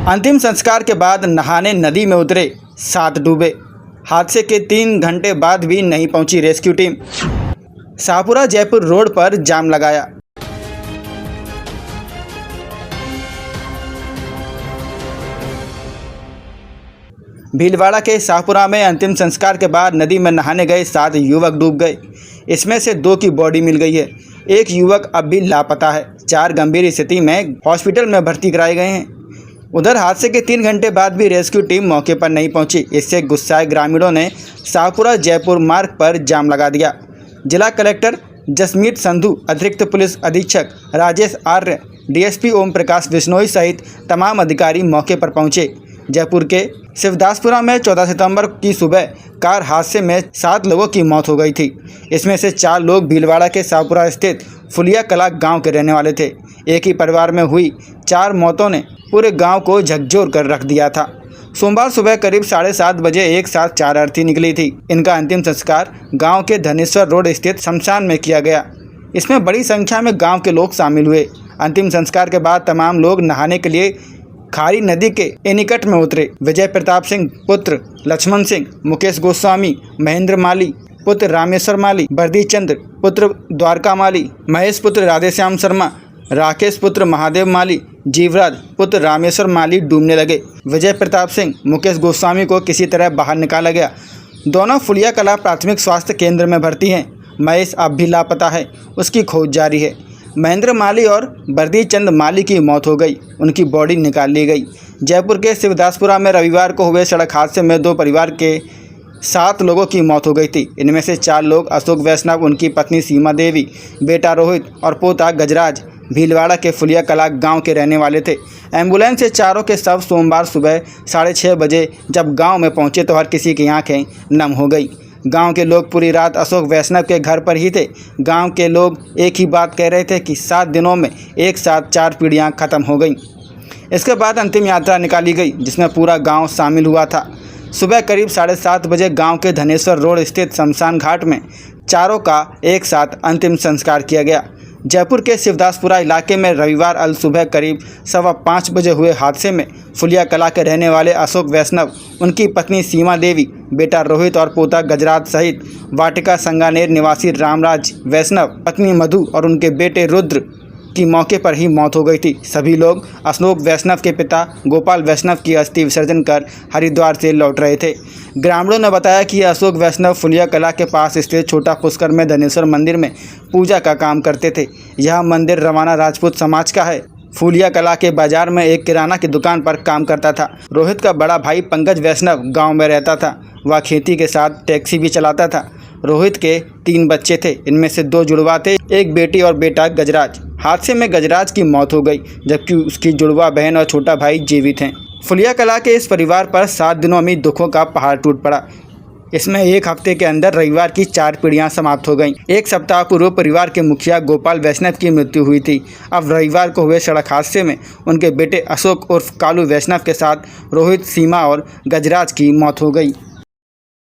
अंतिम संस्कार के बाद नहाने नदी में उतरे 7 डूबे। हादसे के 3 घंटे बाद भी नहीं पहुंची rescue team. Shahpura Jaipur road पर जाम लगाया। भीलवाड़ा के शाहपुरा में अंतिम संस्कार के बाद नदी में नहाने गए 7 युवक डूब गए। इसमें से 2 की बॉडी मिल गई है। एक युवक अब भी लापता है। 4 गंभीर स्थिति में हॉस्पिटल में भर्ती कराए गए हैं। उधर हादसे के 3 घंटे बाद भी रेस्क्यू टीम मौके पर नहीं पहुंची। इससे गुस्साए ग्रामीणों ने शाहपुरा जयपुर मार्ग पर जाम लगा दिया। जिला कलेक्टर जसमीत संधू, अतिरिक्त पुलिस अधीक्षक राजेश आर्य, डीएसपी ओम प्रकाश बिश्नोई सहित तमाम अधिकारी मौके पर पहुंचे। जयपुर के शिवदासपुरा में 14 सितंबर की सुबह कार हादसे में 7 लोगों की मौत हो गई थी। इसमें से 4 लोग भीलवाड़ा के शाहपुरा स्थित फुलिया कला गांव के रहने वाले थे। एक ही परिवार में हुई 4 मौतों ने पूरे गांव को झकझोर कर रख दिया था। सोमवार सुबह करीब 7:30 बजे एक साथ 4 अर्थी निकली थी। इनका अंतिम संस्कार गांव के धनेश्वर रोड स्थित शमशान में किया गया। इसमें बड़ी संख्या में गांव के लोग शामिल हुए। अंतिम संस्कार के बाद तमाम लोग नहाने के लिए खारी नदी के एनीकट में उतरे। विजय प्रताप सिंह पुत्र लक्ष्मण सिंह, मुकेश गोस्वामी, महेंद्र माली पुत्र रामेश्वर माली, बर्दी चंद्र पुत्र द्वारका माली, महेश पुत्र राधेश्याम शर्मा, राकेश पुत्र महादेव माली, जीवराज पुत्र रामेश्वर माली डूबने लगे। विजय प्रताप सिंह, मुकेश गोस्वामी को किसी तरह बाहर निकाला गया। दोनों फुलिया कला प्राथमिक स्वास्थ्य केंद्र में भर्ती हैं। महेश अब भी लापता है, उसकी खोज जारी है। महेंद्र माली और बर्दी चंद माली की मौत हो गई, उनकी बॉडी निकाल ली गई। जयपुर के शिवदासपुरा में रविवार को हुए सड़क हादसे में 2 परिवार के 7 लोगों की मौत हो गई थी। इनमें से 4 लोग अशोक वैष्णव, उनकी पत्नी सीमा देवी, बेटा रोहित और पोता गजराज भीलवाड़ा के फुलिया कला गांव के रहने वाले थे। एम्बुलेंस से चारों के शव सोमवार सुबह 6:30 बजे जब गांव में पहुंचे तो हर किसी की आंखें नम हो गई। गांव के लोग पूरी रात अशोक वैष्णव के घर पर ही थे। गांव के लोग एक ही बात कह रहे थे कि 7 दिनों में एक साथ 4 पीढ़ियां खत्म हो गईं। इसके बाद अंतिम यात्रा निकाली गई जिसमें पूरा गांव शामिल हुआ था। सुबह करीब 7:30 बजे गांव के धनेश्वर रोड स्थित शमशान घाट में चारों का एक साथ अंतिम संस्कार किया गया। जयपुर के शिवदासपुरा इलाके में रविवार अल सुबह करीब 5:15 बजे हुए हादसे में फुलिया कला के रहने वाले अशोक वैष्णव, उनकी पत्नी सीमा देवी, बेटा रोहित और पोता गजराज सहित वाटिका संगानेर निवासी रामराज वैष्णव, पत्नी मधु और उनके बेटे रुद्र की मौके पर ही मौत हो गई थी। सभी लोग अशोक वैष्णव के पिता गोपाल वैष्णव की अस्थि विसर्जन कर हरिद्वार से लौट रहे थे। ग्रामीणों ने बताया कि अशोक वैष्णव फुलिया कला के पास स्थित छोटा पुष्कर में धनेश्वर मंदिर में पूजा का काम करते थे। यह मंदिर रवाना राजपूत समाज का है। फुलिया कला के बाजार में एक किराना की दुकान पर काम करता था। रोहित का बड़ा भाई पंकज वैष्णव गाँव में रहता था। वह खेती के साथ टैक्सी भी चलाता था। रोहित के 3 बच्चे थे, इनमें से 2 जुड़वा थे, एक बेटी और बेटा गजराज। हादसे में गजराज की मौत हो गई जबकि उसकी जुड़वा बहन और छोटा भाई जीवित हैं। फुलिया कला के इस परिवार पर 7 दिनों में दुखों का पहाड़ टूट पड़ा। इसमें 1 हफ्ते के अंदर रविवार की 4 पीढ़ियां समाप्त हो गईं। 1 सप्ताह पूर्व परिवार के मुखिया गोपाल वैष्णव की मृत्यु हुई थी। अब रविवार को हुए सड़क हादसे में उनके बेटे अशोक उर्फ कालू वैष्णव के साथ रोहित, सीमा और गजराज की मौत हो गई।